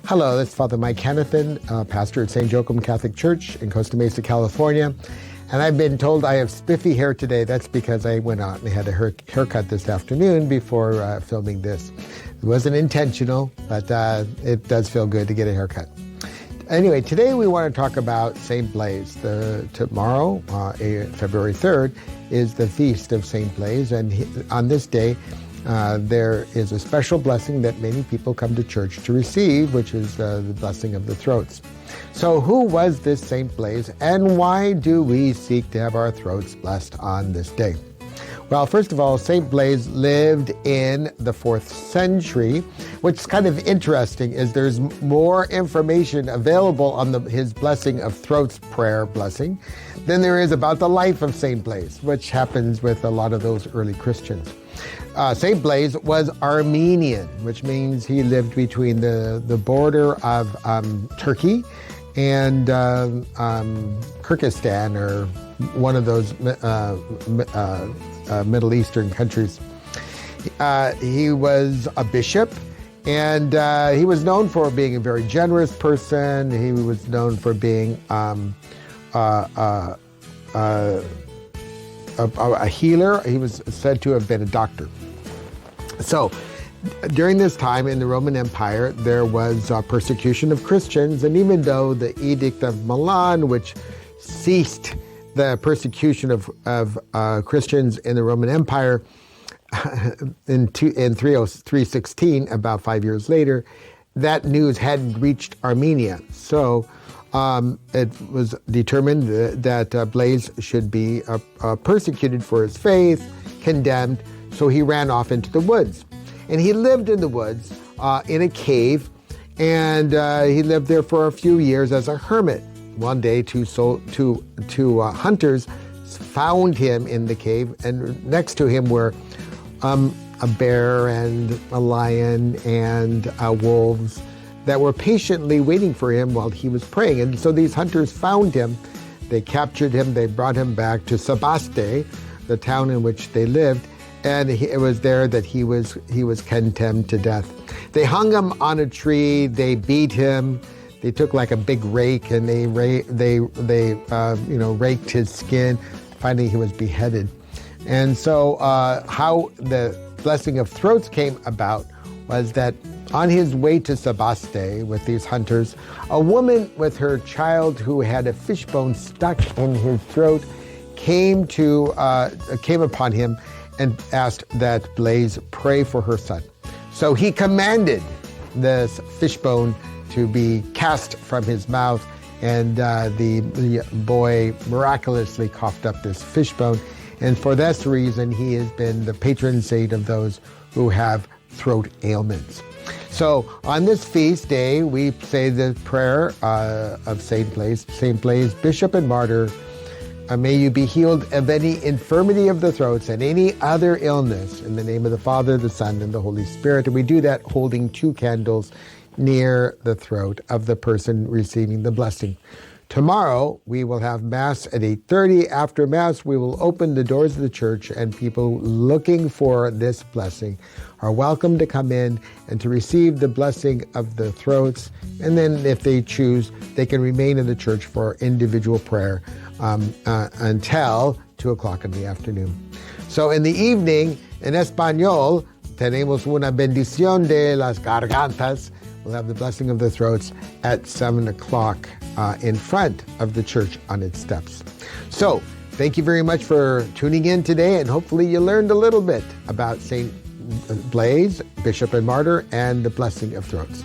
Hello, this is Father Mike Hanifin, pastor at St. Joachim Catholic Church in Costa Mesa, California. And I've been told I have spiffy hair today. That's because I went out and had a haircut this afternoon before filming this. It wasn't intentional, but it does feel good to get a haircut. Anyway, today we want to talk about St. Blaise. Tomorrow, February 3rd, is the feast of St. Blaise, and on this day, there is a special blessing that many people come to church to receive, which is the blessing of the throats. So who was this St. Blaise, and why do we seek to have our throats blessed on this day? Well, first of all, St. Blaise lived in the 4th century. What's kind of interesting is there's more information available on his blessing of throats prayer blessing than there is about the life of St. Blaise, which happens with a lot of those early Christians. St. Blaise was Armenian, which means he lived between the border of Turkey and Kyrgyzstan, or one of those Middle Eastern countries. He was a bishop, and he was known for being a very generous person. He was known for being a healer. He was said to have been a doctor. So, during this time in the Roman Empire, there was persecution of Christians, and even though the Edict of Milan, which ceased the persecution of Christians in the Roman Empire in 316, about 5 years later, that news hadn't reached Armenia. So it was determined that Blaise should be persecuted for his faith, condemned, so he ran off into the woods. And he lived in the woods in a cave, and he lived there for a few years as a hermit. One day, two hunters found him in the cave, and next to him were a bear and a lion and wolves that were patiently waiting for him while he was praying. And so these hunters found him, they captured him, they brought him back to Sebaste, the town in which they lived, and it was there that he was condemned to death. They hung him on a tree, they beat him. They took like a big rake and they raked his skin. Finally, he was beheaded. And so how the blessing of throats came about was that on his way to Sebaste with these hunters, a woman with her child who had a fishbone stuck in his throat came upon him and asked that Blaise pray for her son. So he commanded this fishbone to be cast from his mouth, and the boy miraculously coughed up this fishbone. And for this reason, he has been the patron saint of those who have throat ailments. So on this feast day, we say the prayer of St. Blaise, Bishop and Martyr. May you be healed of any infirmity of the throats and any other illness, in the name of the Father, the Son, and the Holy Spirit. And we do that holding 2 candles near the throat of the person receiving the blessing. Tomorrow, we will have Mass at 8:30. After Mass, we will open the doors of the church, and people looking for this blessing are welcome to come in and to receive the blessing of the throats. And then if they choose, they can remain in the church for individual prayer until 2 o'clock in the afternoon. So in the evening, in Español, tenemos una bendición de las gargantas. We'll have the blessing of the throats at 7 o'clock in front of the church on its steps. So, thank you very much for tuning in today, and hopefully you learned a little bit about St. Blaise, Bishop and Martyr, and the blessing of throats.